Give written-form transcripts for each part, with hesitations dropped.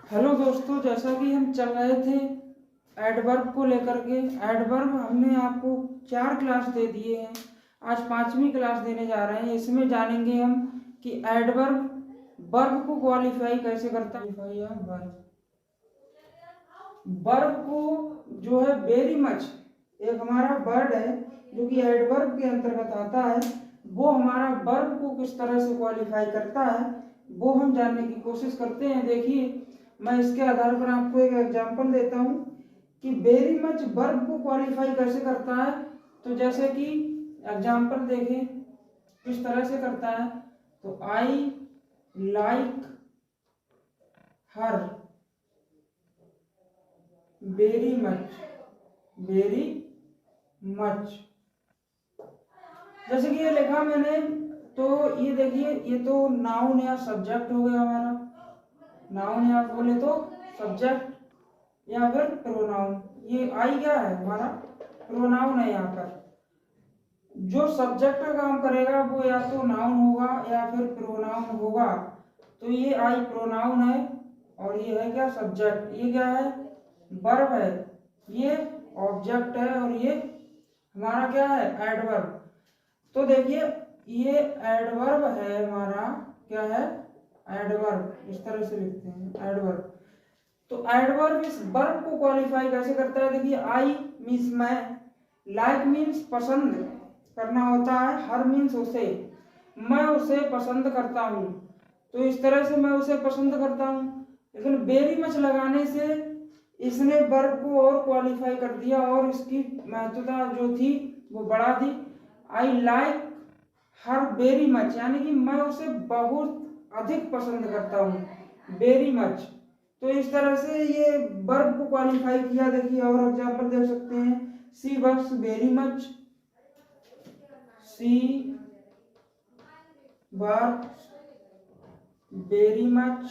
Hello दोस्तों, जैसा कि हम चल रहे थे एडवर्ब को लेकर के। एडवर्ब हमने आपको 4 क्लास दे दिए हैं। आज 5वीं क्लास देने जा रहे हैं। इसमें जानेंगे हम कि एडवर्ब वर्ब को क्वालिफाई कैसे करता है। वर्ब को जो है वेरी मच, एक हमारा वर्ड है जो कि एडवर्ब के अंतर्गत आता है, वो हमारा वर्ब को किस तरह से क्वालिफाई करता है वो हम जानने की कोशिश करते हैं। देखिए, मैं इसके आधार पर आपको एक एग्जांपल देता हूं कि वेरी मच वर्ब को क्वालिफाई कैसे करता है। तो जैसे कि एग्जांपल देखें किस तरह से करता है। तो आई like her very much, very much. जैसे कि ये लिखा मैंने, तो ये देखिए, ये तो नाउन या सब्जेक्ट हो गया हमारा। नाउन या बोले तो सब्जेक्ट या फिर प्रोनाउन। ये आई क्या है, हमारा प्रोनाउन है। यहाँ पर जो सब्जेक्ट का काम करेगा वो या तो नाउन होगा या फिर प्रोनाउन होगा। तो ये आई प्रोनाउन है और ये है क्या, सब्जेक्ट। ये क्या है, वर्ब है। ये ऑब्जेक्ट है और ये हमारा क्या है, एडवर्ब। तो देखिए, ये एडवर्ब है हमारा। क्या है, एडवर्ब। इस तरह से लिखते हैं एडवर्ब। तो एडवर्ब इस वर्ब को क्वालिफाई कैसे करता है। देखिए, आई मीन्स मैं, लाइक मीन्स पसंद करना होता है, हर मीन्स उसे, मैं उसे पसंद करता हूँ। तो इस तरह से मैं उसे पसंद करता हूँ। लेकिन वेरी मच लगाने से इसने वर्ब को और क्वालिफाई कर दिया और इसकी महत्वता जो थी वो बढ़ा दी। I like her very much, यानी कि मैं उसे बहुत अधिक पसंद करता हूँ, वेरी मच। तो इस तरह से ये वर्ब को क्वालिफाई किया। देखिए और एग्जांपल देख सकते हैं। सी वर्क्स वेरी मच, सी वर्क्स वेरी मच।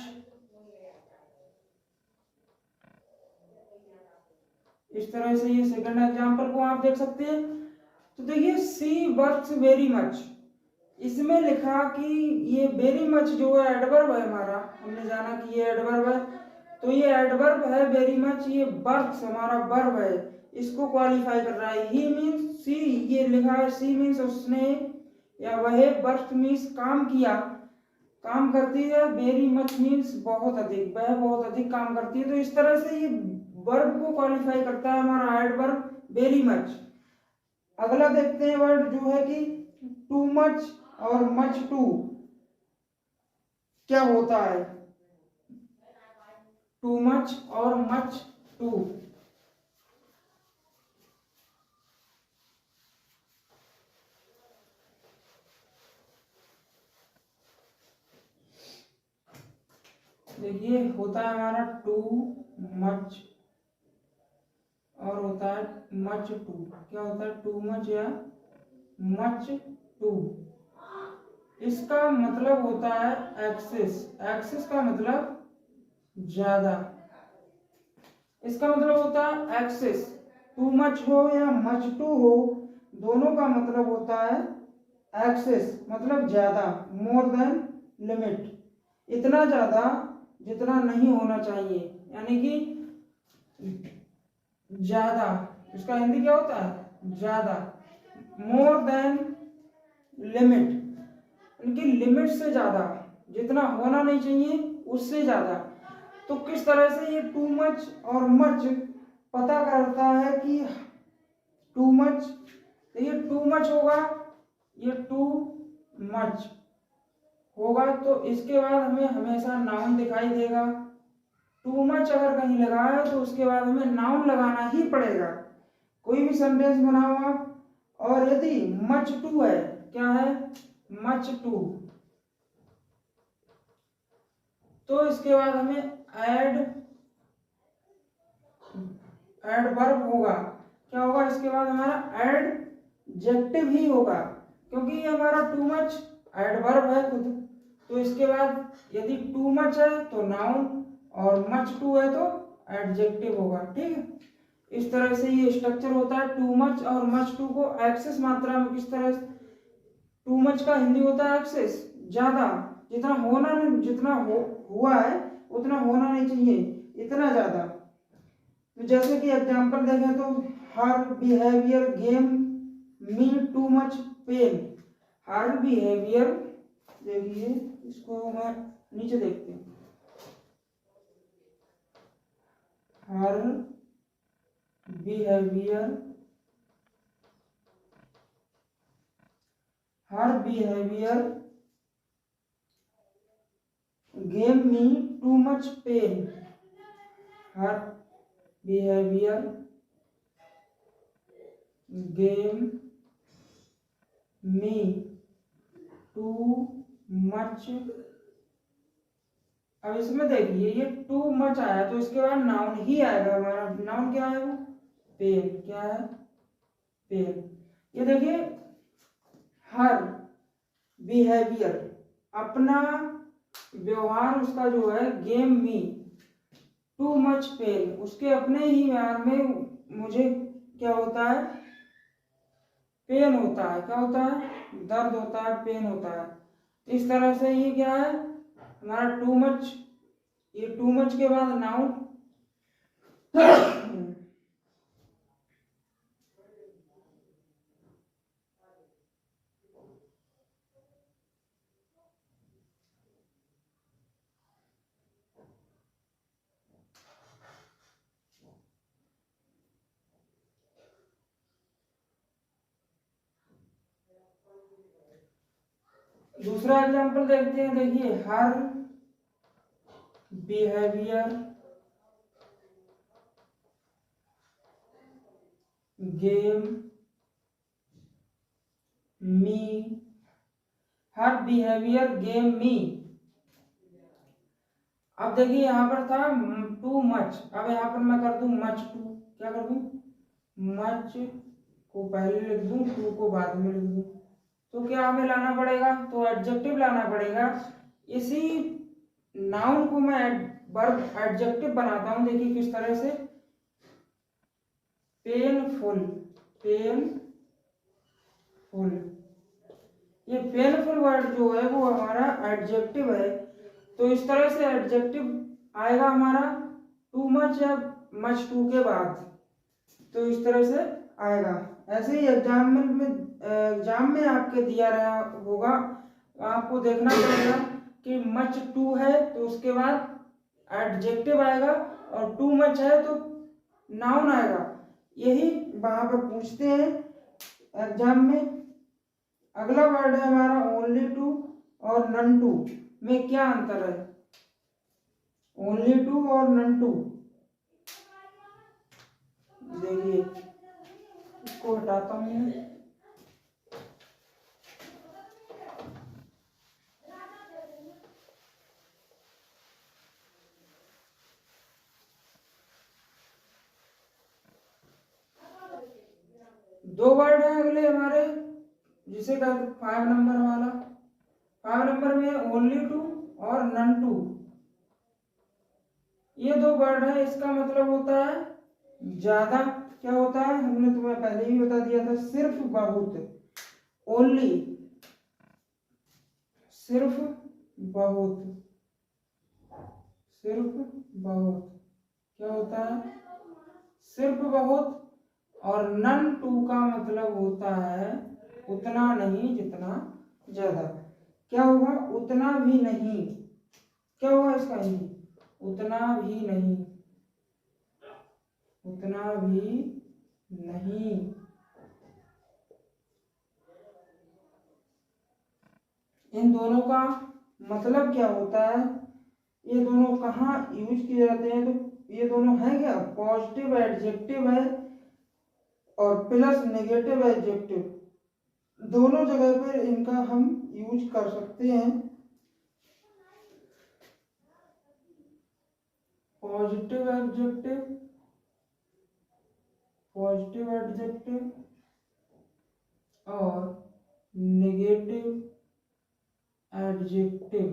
इस तरह से ये सेकंड एग्जांपल को आप देख सकते हैं। तो देखिए, सी वर्क्स वेरी मच, इसमें लिखा कि ये वेरी मच जो है एडवर्ब है हमारा। हमने जाना कि ये एडवर्ब है, तो ये एडवर्ब है वेरी मच। ये वर्क्स हमारा वर्ब है, इसको क्वालिफाई कर रहा है। ही मीन्स सी, ये लिखा है सी मीन्स उसने या वह, वर्क मीन्स काम किया, काम करती है। वेरी मच मीन्स बहुत अधिक, वह बहुत अधिक काम करती है। तो इस तरह से ये वर्ब को क्वालिफाई करता है हमारा एडवर्ब वेरी मच। अगला देखते हैं वर्ड जो है कि टू मच और मच टू क्या होता है। टू मच और मच टू, देखिए होता है हमारा टू मच और होता है मच टू। क्या होता है, टू मच या मच टू। इसका मतलब होता है एक्सेस। एक्सेस का मतलब ज्यादा, इसका मतलब होता है एक्सेस। टू मच हो या मच टू हो, दोनों का मतलब होता है एक्सेस, मतलब ज्यादा, मोर देन लिमिट, इतना ज्यादा जितना नहीं होना चाहिए, यानी कि ज्यादा। इसका हिंदी क्या होता है, ज्यादा, मोर देन लिमिट, यानी कि लिमिट से ज्यादा, जितना होना नहीं चाहिए उससे ज्यादा। तो किस तरह से ये टू मच और मच पता करता है कि टू मच, तो ये टू मच होगा, ये टू मच होगा, तो इसके बाद हमें हमेशा नाउन दिखाई देगा। टू मच अगर कहीं लगा है तो उसके बाद हमें नाउन लगाना ही पड़ेगा। कोई भी सेंटेंस बनाओ आप, और यदि मच टू है, क्या है, मच टू, तो इसके बाद हमें एडवर्ब होगा। क्या होगा, इसके बाद हमारा एडजेक्टिव ही होगा, क्योंकि ये हमारा टू मच एडवर्ब है खुद। तो इसके बाद यदि टू मच है तो नाउन और मच टू है तो एडजेक्टिव होगा। ठीक है, इस तरह से ये स्ट्रक्चर होता है। टू मच और मच टू को एक्सेस मात्रा में किस तरह, टू मच का हिंदी होता है एक्सेस, ज्यादा, जितना होना नहीं, जितना हुआ है उतना होना नहीं चाहिए, इतना ज़्यादा। तो जैसे कि एग्जाम्पल देखें तो her behaviour gave me too much pain. Her behaviour, देखिए इसको मैं नीचे देखते हैं, her behaviour gave me too much pain. Her behaviour gave me too much. अब इसमें देखिए ये टू मच आया तो इसके बाद नाउन ही आएगा हमारा। नाउन क्या है? पेन। क्या है? पेन। ये देखिए हर बिहेवियर, अपना व्यवहार उसका जो है, game me too much pen, उसके अपने ही व्यवहार में मुझे क्या होता है? पेन होता है। क्या होता है? दर्द होता है, पेन होता है। इस तरह से ये क्या है हमारा टू मच। ये टू मच के बाद नाउन दूसरा एग्जांपल देखते हैं। देखिए हर बिहेवियर गेम मी। हर बिहेवियर गेम मी। अब देखिए यहाँ पर था टू मच, अब यहाँ पर मैं कर दूं मच टू। क्या कर दूं? मच को पहले लिख दूं, टू को बाद में लिख दूं। तो क्या हमें लाना पड़ेगा? तो एडजेक्टिव लाना पड़ेगा। इसी नाउन को मैं वर्ब एडजेक्टिव बनाता हूं। देखिए किस तरह से, पेनफुल। पेनफुल, ये पेनफुल वर्ड जो है वो हमारा एडजेक्टिव है। तो इस तरह से एडजेक्टिव आएगा हमारा टू मच या मच टू के बाद। तो इस तरह से आएगा। ऐसे ही एग्जाम में आपके दिया रहा होगा, आपको देखना पड़ेगा कि मच टू है तो उसके बाद एडजेक्टिव आएगा, और टू मच है तो नाउन आएगा। यही वहां पर पूछते हैं एग्जाम में। अगला वर्ड है हमारा ओनली टू और नन टू में क्या अंतर है? ओनली टू और नन टू, देखिए इसको हटाता हूं मैं। दो वर्ड है अगले हमारे, जिसे कहते 5 नंबर वाला। 5 नंबर में ओनली टू और नन टू, ये दो वर्ड है। इसका मतलब होता है ज्यादा। क्या होता है? हमने तुम्हें पहले ही बता दिया था, सिर्फ बहुत। ओनली, सिर्फ बहुत। सिर्फ बहुत क्या होता है? सिर्फ बहुत। और नन टू का मतलब होता है उतना नहीं जितना ज्यादा। क्या होगा? उतना भी नहीं। क्या होगा इसका हिंदी? उतना भी नहीं। उतना भी नहीं। इन दोनों का मतलब क्या होता है? ये दोनों कहाँ यूज किए जाते हैं? तो ये दोनों है क्या? पॉजिटिव एडजेक्टिव है और प्लस नेगेटिव एडजेक्टिव। दोनों जगह पर इनका हम यूज कर सकते हैं। पॉजिटिव एडजेक्टिव, पॉजिटिव एडजेक्टिव और नेगेटिव एडजेक्टिव,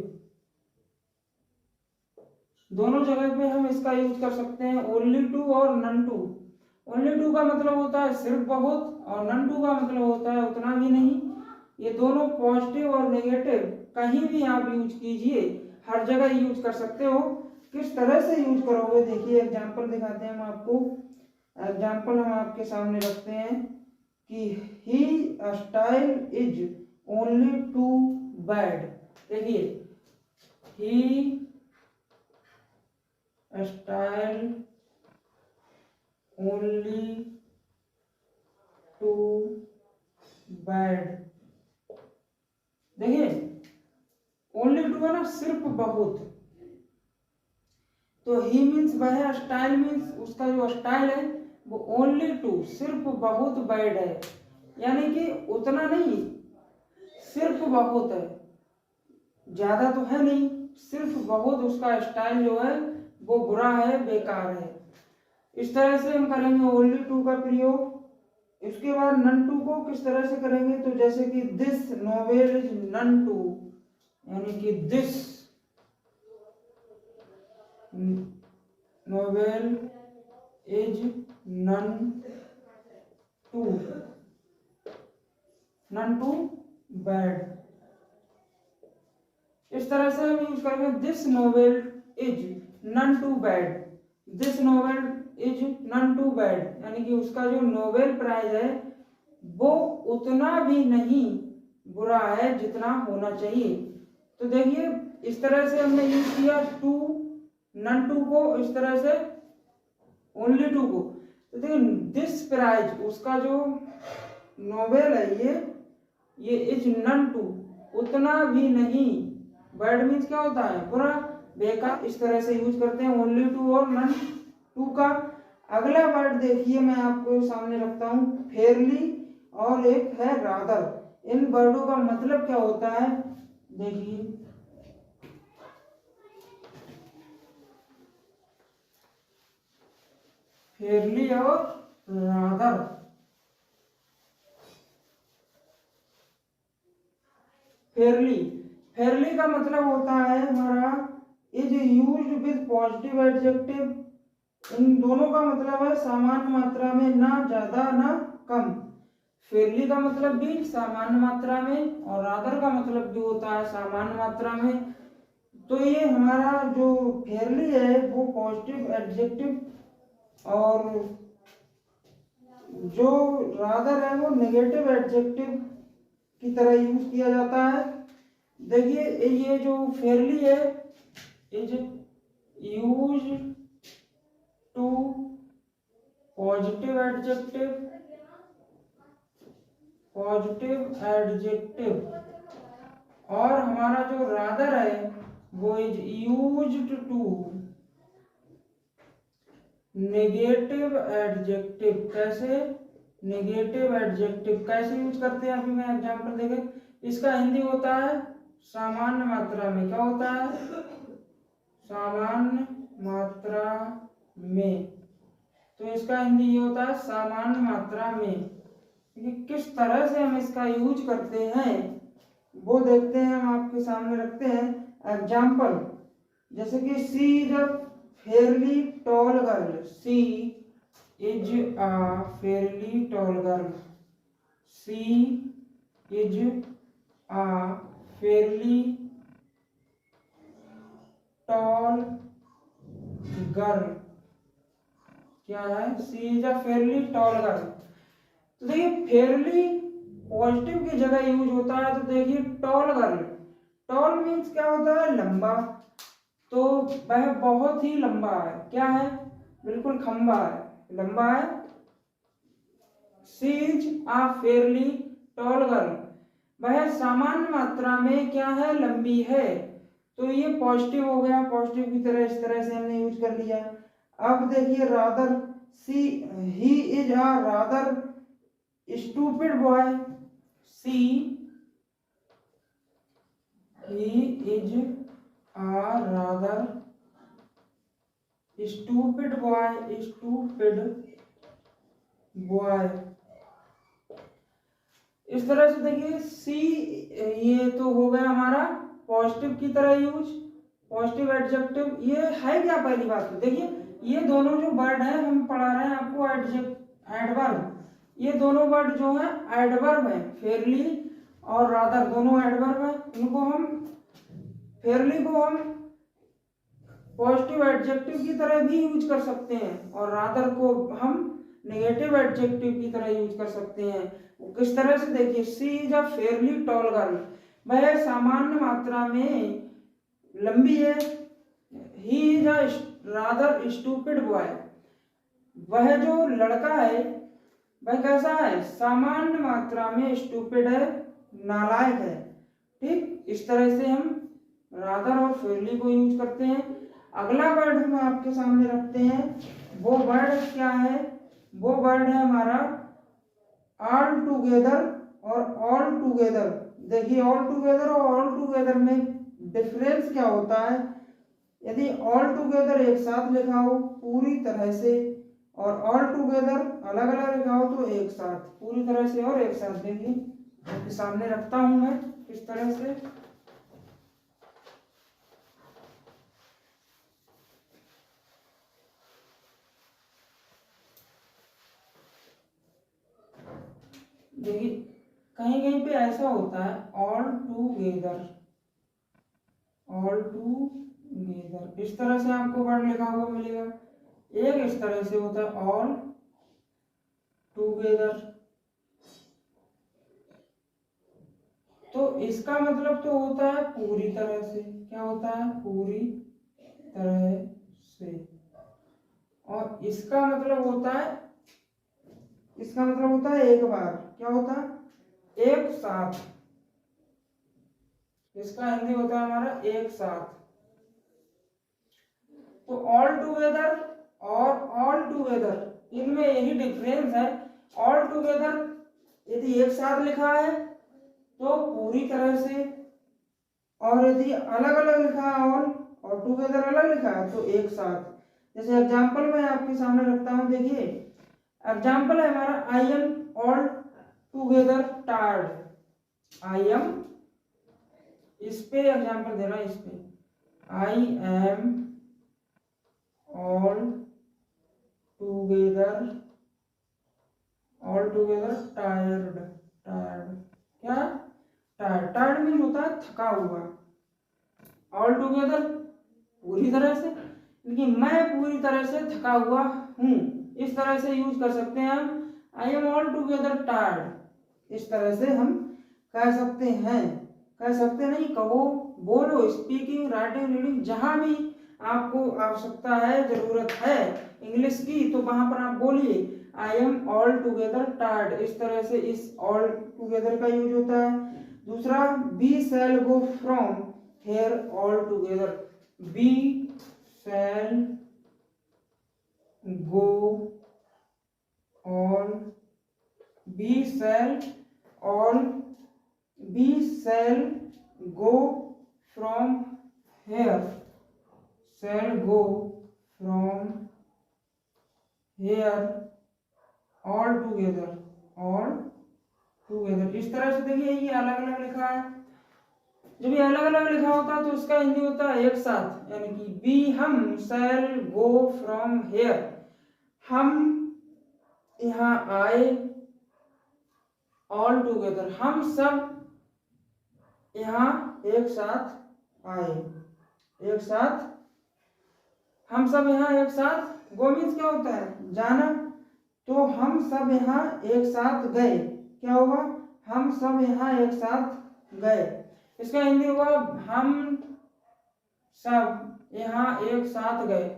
दोनों जगह पे हम इसका यूज कर सकते हैं। ओनली टू और नन टू। ओनली टू का मतलब होता है सिर्फ बहुत, और नन टू का मतलब होता है उतना भी नहीं। ये दोनों पॉजिटिव और नेगेटिव कहीं भी आप यूज कीजिए, हर जगह यूज कर सकते हो। किस तरह से यूज करोगे, देखिए एग्जाम्पल दिखाते हैं हम आपको। एग्जाम्पल हम आपके सामने रखते हैं कि he style is only too bad. देखिए he style only too bad. देखिए ओनली टू है ना, सिर्फ बहुत, तो ही मीन्स वह है, स्टाइल मीन्स उसका जो स्टाइल है वो ओनली टू सिर्फ बहुत बैड है, यानी कि उतना नहीं, सिर्फ बहुत है, ज्यादा तो है नहीं, सिर्फ बहुत उसका स्टाइल जो है वो बुरा है, बेकार है। इस तरह से हम करेंगे ओनली टू का प्रयोग। इसके बाद नन टू को किस तरह से करेंगे, तो जैसे कि this novel is none too, यानी कि this novel is none too bad. इस तरह से हम यूज करेंगे this novel is none too bad, this novel is none too bad, यानी कि उसका जो नोबेल प्राइज है वो उतना भी नहीं बुरा है जितना होना चाहिए। तो देखिए इस तरह से हमने यूज किया टू, नन टू को, इस तरह से ओनली टू को। तो देखिए दिस प्राइज, उसका जो नोबेल है ये इज नन टू, उतना भी नहीं, बैड मीन्स क्या होता है, बुरा, बेकार। इस तरह से यूज करते हैं ओनली टू और नन टू का। अगला वर्ड देखिए मैं आपको सामने रखता हूँ, फेयरली और एक है रादर। इन वर्डों का मतलब क्या होता है, देखिए फेयरली और रादर। फेयरली का मतलब होता है हमारा is used with positive adjective. इन दोनों का मतलब है सामान्य मात्रा में, ना ज्यादा ना कम। फेयरली का मतलब भी सामान्य मात्रा में और रादर का मतलब भी होता है सामान्य मात्रा में। तो ये हमारा जो फेयरली है वो पॉजिटिव एडजेक्टिव और जो रादर है वो नेगेटिव एडजेक्टिव की तरह यूज किया जाता है। देखिए ये जो फेयरली है is use to positive adjective और हमारा जो रादर है वो is used to negative adjective. कैसे नेगेटिव एडजेक्टिव कैसे यूज करते हैं, अभी मैं एग्जांपल देखें। इसका हिंदी होता है सामान्य मात्रा में, क्या होता है, सामान्य मात्रा में। तो इसका हिंदी ये होता है सामान्य मात्रा में। किस तरह से हम इसका यूज करते हैं वो देखते हैं, हम आपके सामने रखते हैं एग्जाम्पल। जैसे कि she is a fairly tall girl, she is a fairly tall girl, she is a fairly tall girl. क्या है, she is a fairly tall girl. तो देखिए फेयरली पॉजिटिव की जगह यूज होता है, तो देखिए टॉल गर्ल, टॉल मीन्स क्या होता है, लंबा, तो वह बहुत ही लंबा है, क्या है, बिल्कुल खंबा है, लंबा है। She is a fairly tall girl, वह सामान्य मात्रा में क्या है, लंबी है। तो ये पॉजिटिव हो गया, पॉजिटिव की तरह इस तरह से हमने यूज कर लिया। अब देखिए rather, see he is a rather stupid boy, see he is a rather stupid boy। इस तरह से देखिए सी, ये तो हो गया हमारा पॉजिटिव की तरह यूज, पॉजिटिव एडजेक्टिव। ये है क्या, पहली बात तो देखिए ये दोनों जो वर्ड है हम पढ़ा रहे हैं आपको एडवर्ब, ये दोनों वर्ड जो है एडवर्ब है, फेयरली और रादर दोनों एडवर्ब है। इनको हम फेयरली को हम पॉजिटिव एडजेक्टिव की तरह भी यूज कर सकते हैं और रादर को हम नेगेटिव एडजेक्टिव की तरह यूज कर सकते हैं। किस तरह से देखिए, she is a fairly tall girl, वह सामान्य मात्रा में लंबी है। He is a rather stupid boy, वह जो लड़का है वह कैसा है, सामान्य मात्रा में स्टूपिड है, नालायक है। ठीक, इस तरह से हम रादर और फेयरली को यूज करते हैं। अगला वर्ड हम आपके सामने रखते हैं, वो वर्ड क्या है, वो वर्ड है हमारा ऑल टुगेदर और ऑल टुगेदर। देखिए ऑल टुगेदर और ऑल टुगेदर में डिफरेंस क्या होता है। यदि ऑल टुगेदर एक साथ लिखा हो पूरी तरह से और ऑल टुगेदर अलग अलग लिखा हो तो एक साथ, पूरी तरह से और एक साथ। देखिए आपके सामने रखता हूं मैं किस तरह से। देखिए कहीं कहीं पे ऐसा होता है ऑल टुगेदर, ऑल टुगेदर इस तरह से आपको वर्ड लिखा हुआ मिलेगा। एक इस तरह से होता है ऑल टुगेदर, तो इसका मतलब तो होता है पूरी तरह से। क्या होता है, पूरी तरह से। और इसका मतलब होता है, इसका मतलब होता है एक बार। क्या होता है, एक साथ। इसका हिंदी होता है हमारा एक साथ। तो ऑल टुगेदर और ऑल टुगेदर इनमें यही डिफरेंस है। ऑल टुगेदर यदि एक साथ लिखा है तो पूरी तरह से, और यदि अलग अलग लिखा है ऑल और टुगेदर अलग लिखा है तो एक साथ। जैसे एग्जांपल मैं आपके सामने रखता हूं, देखिए एग्जांपल है हमारा I am all together tired. I am, इस पे एग्जांपल देना, इस पे I am all together, all together tired. Tired क्या, टायर्ड, टायर्ड मीन होता है थका हुआ। ऑल टुगेदर पूरी तरह से, लेकिन मैं पूरी तरह से थका हुआ हूं, इस तरह से यूज कर सकते हैं हम। I am all together tired, इस तरह से हम कह सकते हैं। कह सकते नहीं, कहो, बोलो, स्पीकिंग, राइटिंग, रीडिंग, जहां भी आपको आवश्यकता है, जरूरत है इंग्लिश की, तो वहां पर आप बोलिए I am all together tired. इस तरह से इस ऑल टुगेदर का यूज होता है। दूसरा, we shall go from here all together. We shall go all, we shall all, we shall go from here, shall go from here all together, all together. इस तरह से देखिए ये अलग अलग लिखा है। जब ये अलग अलग लिखा होता है तो उसका हिंदी होता है एक साथ, यानी कि वी, हम, शैल गो फ्रॉम हेयर, हम यहाँ आए, ऑल टुगेदर हम सब यहाँ एक साथ आए, एक साथ, हम सब यहाँ एक साथ। गो मीन्स क्या होता है, जाना, तो हम सब यहाँ एक साथ गए। क्या होगा, हम सब यहाँ एक साथ गए। इसका हिंदी होगा हम सब यहाँ एक साथ गए।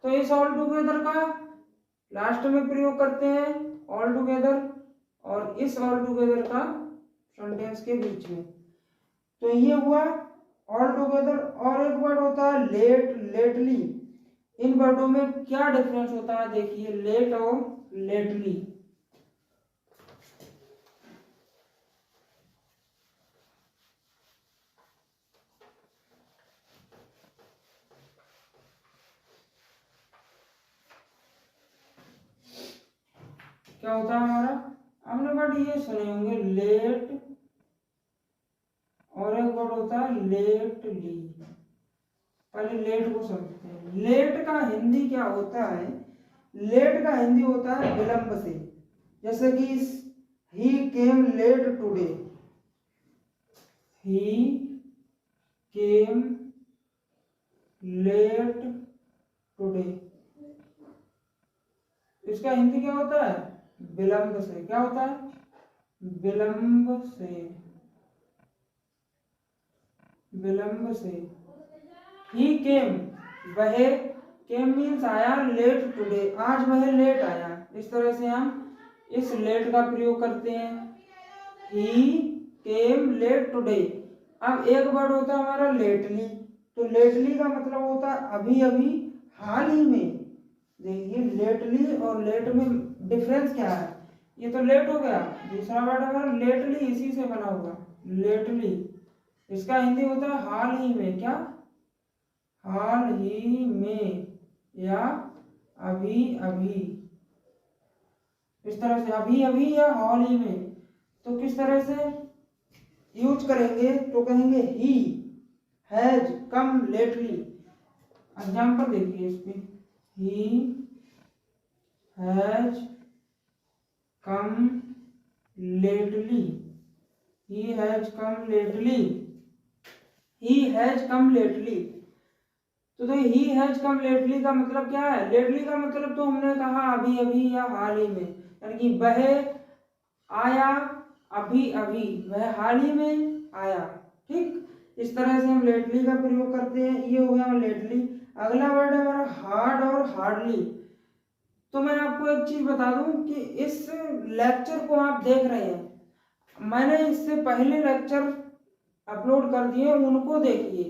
तो इस ऑल टुगेदर का लास्ट में प्रयोग करते हैं ऑल टुगेदर, और इस ऑल टुगेदर का सेंटेंस के बीच में। तो ये हुआ ऑल टुगेदर। और एक वर्ड होता है लेट, लेटली। इन वर्डों में क्या डिफरेंस होता है, देखिए लेट और लेटली। क्या होता है हमारा, हमने वर्ड ये सुने होंगे लेट, और एक वर्ड होता है लेटली। पहले लेट को समझते हैं। लेट का हिंदी क्या होता है, लेट का हिंदी होता है विलंब से। जैसे कि ही केम लेट टुडे, ही केम लेट टुडे। इसका हिंदी क्या होता है? विलंब से। क्या होता है? विलंब से। विलंब से। ही केम, वह, केम मीन्स आया, लेट टुडे, आज वह लेट आया। इस तरह से हम इस लेट का प्रयोग करते हैं। ही केम लेट टुडे। अब एक वर्ड होता है हमारा लेटली, तो लेटली का मतलब होता है अभी अभी, हाल ही में। देखिए लेटली और लेट में डिफरेंस क्या है? ये तो लेट हो गया, दूसरा वर्ड हमारा लेटली इसी से बना हुआ, लेटली। इसका हिंदी होता है हाल ही में। क्या? हाल ही में या अभी अभी। इस तरह से अभी अभी या हाल ही में। तो किस तरह से यूज करेंगे? तो कहेंगे he has come lately. Example देखिए इस पे, he has come lately. He has come lately. He has come lately. तो ही हैज कम लेटली का मतलब क्या है? लेटली का मतलब तो हमने कहा अभी अभी या हाल ही में, यानी कि वह आया अभी अभी, वह हाल ही में आया। ठीक, इस तरह से हम लेटली का प्रयोग करते हैं। ये हो गया लेटली। अगला वर्ड है हमारा हार्ड और हार्डली। तो मैं आपको एक चीज बता दूं कि इस लेक्चर को आप देख रहे हैं, मैंने इससे पहले लेक्चर अपलोड कर दिए, उनको देखिए,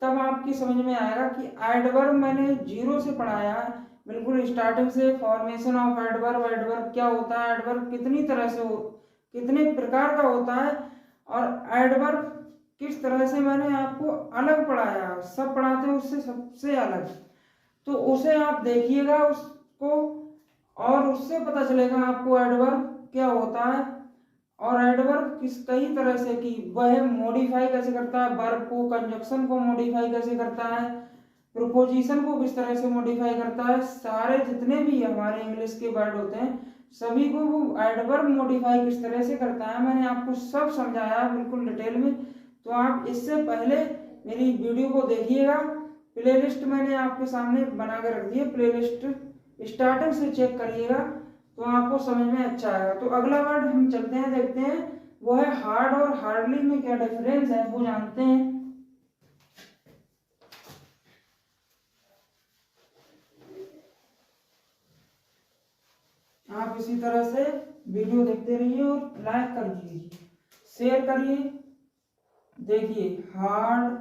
तब आपकी समझ में आएगा कि एडवर्ब मैंने जीरो से पढ़ाया है, बिल्कुल स्टार्टिंग से। फॉर्मेशन ऑफ एडवर्ब, एडवर्ब क्या होता है, एडवर्ब कितनी तरह से कितने प्रकार का होता है, और एडवर्ब किस तरह से मैंने आपको अलग पढ़ाया, सब पढ़ाते हैं उससे सबसे अलग। तो उसे आप देखिएगा उसको, और उससे पता चलेगा आपको एडवर्ब क्या होता है, और एडवर्ब किस कई तरह से कि वह मॉडिफाई कैसे करता है, वर्ब को, कंजक्शन को मॉडिफाई कैसे करता है, प्रीपोजिशन को किस तरह से मॉडिफाई करता है। सारे जितने भी हमारे इंग्लिश के वर्ड होते हैं सभी को वो एडवर्ब मॉडिफाई किस तरह से करता है, मैंने आपको सब समझाया बिल्कुल डिटेल में। तो आप इससे पहले मेरी वीडियो को देखिएगा। प्लेलिस्ट मैंने आपके सामने बना के रख दी है, प्लेलिस्ट स्टार्टिंग से चेक करिएगा तो आपको समझ में अच्छा आएगा। तो अगला वर्ड हम चलते हैं, देखते हैं, वो है हार्ड और हार्डली में क्या डिफरेंस है वो जानते हैं। आप इसी तरह से वीडियो देखते रहिए और लाइक कर दीजिए, शेयर करिए। देखिए हार्ड,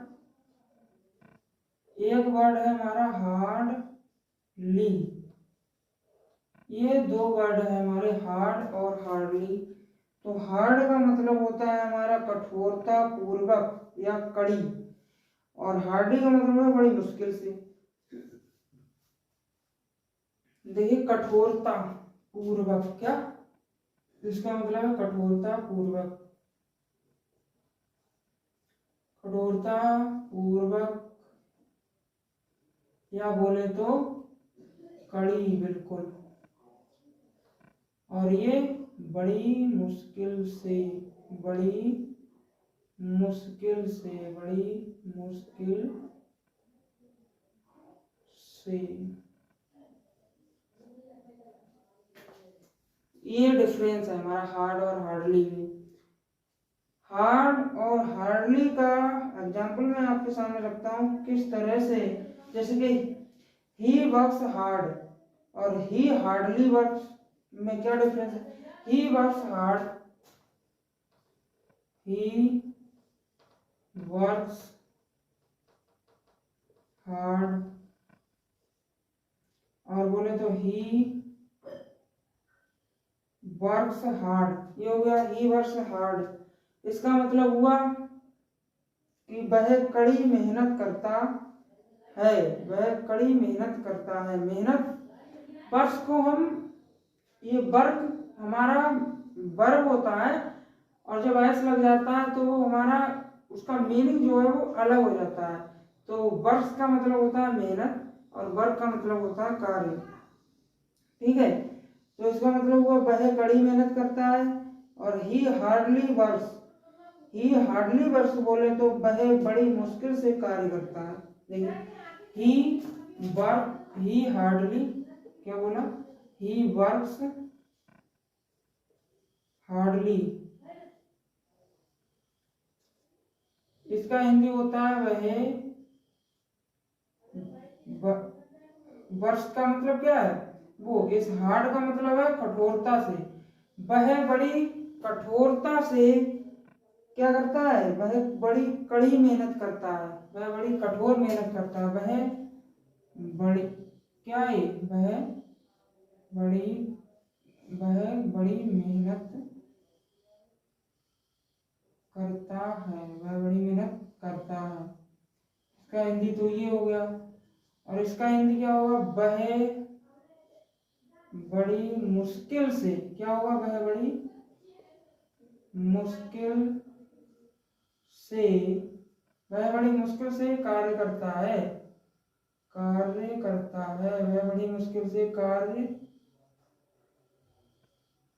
एक वर्ड है हमारा हार्डली, ये दो वर्ड है हमारे हार्ड और हार्डली। तो हार्ड का मतलब होता है हमारा कठोरता पूर्वक या कड़ी, और हार्डली का मतलब है बड़ी मुश्किल से। देखिए कठोरता पूर्वक, क्या इसका मतलब है? कठोरता पूर्वक, कठोरता पूर्वक, या बोले तो कड़ी, बिल्कुल। और ये बड़ी मुश्किल से, बड़ी मुश्किल से, बड़ी मुश्किल से, ये डिफरेंस है हमारा हार्ड और हार्डली में। हार्ड और हार्डली का एग्जांपल मैं आपके सामने रखता हूँ किस तरह से, जैसे कि ही वर्क्स हार्ड और ही हार्डली वर्क्स में क्या डिफरेंस है? He works hard, he works hard, और बोले तो ही वर्क्स हार्ड। ये हो गया ही वर्क्स हार्ड। इसका मतलब हुआ कि वह कड़ी मेहनत करता है, वह कड़ी मेहनत करता है। मेहनत वर्ष को हम, ये वर्क हमारा वर्ब होता है, और जब एस लग जाता है तो वो हमारा उसका मीनिंग जो है वो अलग हो जाता है। तो वर्ष का मतलब होता है मेहनत और वर्क का मतलब होता है कार्य। ठीक है, तो इसका मतलब हुआ वह कड़ी मेहनत करता है। और ही हार्डली वर्क्स, ही हार्डली वर्क्स बोले तो वह बड़ी मुश्किल से कार्य करता है। देखिए ही वर्क ही हार्डली, क्या बोला, ही वर्क्स हार्डली। इसका हिंदी होता है वर्ष का मतलब क्या है वो, इस हार्ड का मतलब है कठोरता से। वह बड़ी कठोरता से क्या करता है, वह बड़ी कड़ी मेहनत करता है, वह बड़ी कठोर मेहनत करता है, वह बड़ी क्या है, बड़ी वह बड़ी मेहनत करता है, वह बड़ी मेहनत करता है। इसका हिंदी तो ये हो गया, और इसका हिंदी क्या होगा, वह बड़ी मुश्किल से, क्या होगा, वह बड़ी मुश्किल से, वह बड़ी मुश्किल से कार्य करता है, कार्य करता है, वह बड़ी मुश्किल से कार्य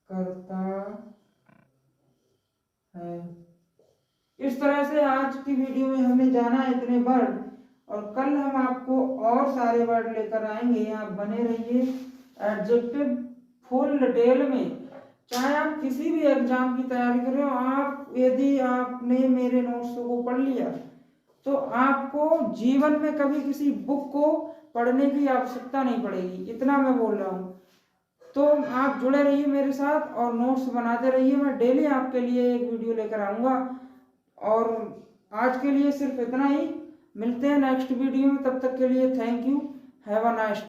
करता है। इस तरह से आज की वीडियो में हमने जाना इतने वर्ड, और कल हम आपको और सारे वर्ड लेकर आएंगे। आप बने रहिए एडजेक्टिव फुल डिटेल में। चाहे आप किसी भी एग्जाम की तैयारी कर रहे हो, आप यदि आपने मेरे नोट्स को पढ़ लिया तो आपको जीवन में कभी किसी बुक को पढ़ने की आवश्यकता नहीं पड़ेगी, इतना मैं बोल रहा हूँ। तो आप जुड़े रहिए मेरे साथ और नोट्स बनाते रहिए। मैं डेली आपके लिए एक वीडियो लेकर आऊँगा। और आज के लिए सिर्फ इतना ही, मिलते हैं नेक्स्ट वीडियो में, तब तक के लिए thank you, have a nice.